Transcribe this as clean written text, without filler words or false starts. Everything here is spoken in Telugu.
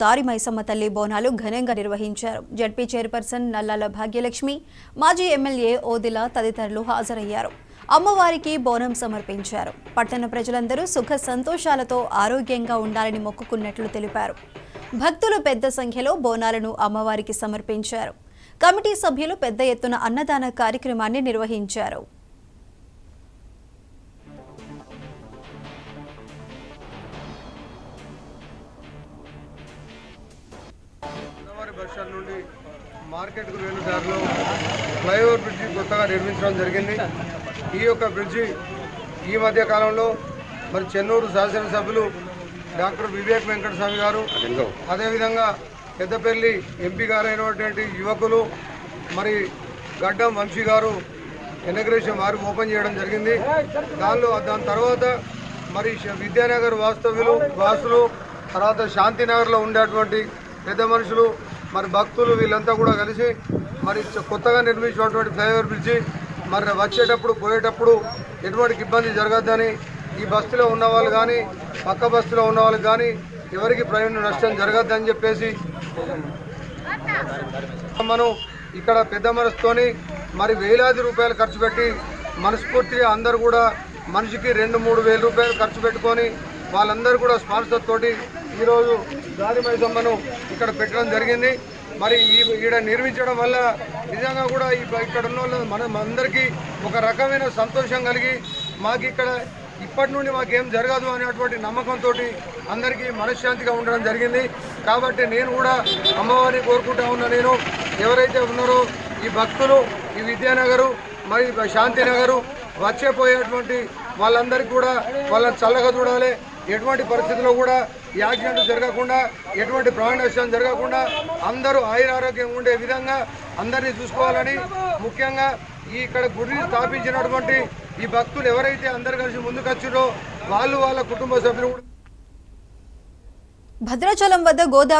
దారి మైసమ్మ తల్లి బోనాలు ఘనంగా నిర్వహించారు. జడ్పీ చైర్పర్సన్ నల్లాల భాగ్యలక్ష్మి, మాజీ ఎమ్మెల్యే ఓదిల తదితరులు హాజరయ్యారు. అమ్మవారికి బోనం సమర్పించారు. పట్టణ ప్రజలందరూ సుఖ సంతోషాలతో ఆరోగ్యంగా ఉండాలని మొక్కుకున్నట్లు తెలిపారు. భక్తులు పెద్ద సంఖ్యలో బోనాలను అమ్మవారికి సమర్పించారు. కమిటీ సభ్యులు పెద్ద ఎత్తున అన్నదాన కార్యక్రమాన్ని నిర్వహించారు. బస్టాండ్ నుండి మార్కెట్కు వెళ్ళు దారిలో ఫ్లైఓవర్ బ్రిడ్జి కొత్తగా నిర్మించడం జరిగింది. ఈ యొక్క బ్రిడ్జి ఈ మధ్య కాలంలో మరి చెన్నూరు శాసనసభ్యులు డాక్టర్ వివేక్ వెంకటస్వామి గారు, అదేవిధంగా పెద్దపల్లి ఎంపీ గారైనటువంటి యువకులు మరి గడ్డం వంశీ గారు ఇనాగ్రేషన్ వారు ఓపెన్ చేయడం జరిగింది. దాని తర్వాత మరి విద్యానగర్ వాసులు తర్వాత శాంతినగర్లో ఉండేటువంటి పెద్ద మనుషులు మరి భక్తులు వీళ్ళంతా కూడా కలిసి మరి కొత్తగా నిర్మించినటువంటి ఫ్లైఓవర్ బ్రిడ్జి మరి వచ్చేటప్పుడు పోయేటప్పుడు ఎటువంటి ఇబ్బంది జరగద్దని, ఈ బస్తీలో ఉన్న వాళ్ళు కానీ పక్క బస్తీలో ఉన్న వాళ్ళకి కానీ ఎవరికి ప్రయాణ నష్టం జరగద్దని చెప్పేసి మనం ఇక్కడ పెద్ద మనసుతోని మరి వేలాది రూపాయలు ఖర్చు పెట్టి మనస్ఫూర్తిగా అందరూ కూడా మనిషికి 2-3 వేల రూపాయలు ఖర్చు పెట్టుకొని వాళ్ళందరూ కూడా స్పాన్సర్ తోటి ఈరోజు దారి మైసమ్మను ఇక్కడ పెట్టడం జరిగింది. మరి ఈడ నిర్మించడం వల్ల నిజంగా కూడా ఇక్కడ ఉన్న వాళ్ళు మనం అందరికీ ఒక రకమైన సంతోషం కలిగి మాకు ఇక్కడ ఇప్పటి నుండి మాకేం జరగదు అనేటువంటి నమ్మకంతో అందరికీ మనశ్శాంతిగా ఉండడం జరిగింది. కాబట్టి నేను కూడా అమ్మవారిని కోరుకుంటా ఉన్నా. నేను ఎవరైతే ఉన్నారో ఈ భక్తులు ఈ విద్యానగరు మరి శాంతినగరు వచ్చేపోయేటువంటి వాళ్ళందరికీ కూడా వాళ్ళని చల్లగా చూడాలి. ఎటువంటి పరిస్థితుల్లో కూడా యాక్సిడెంట్ జరగకుండా, ఎటువంటి ప్రాణ నష్టం జరగకుండా అందరూ ఆరోగ్యంగా ఉండే విధంగా అందరినీ చూసుకోవాలని, ముఖ్యంగా ఇక్కడ గుడిని స్థాపించినటువంటి ఈ భక్తులు ఎవరైతే అందరు కలిసి ముందుకొచ్చారో వాళ్ళ కుటుంబ సభ్యులు భద్రాచలం వద్ద గోదావరి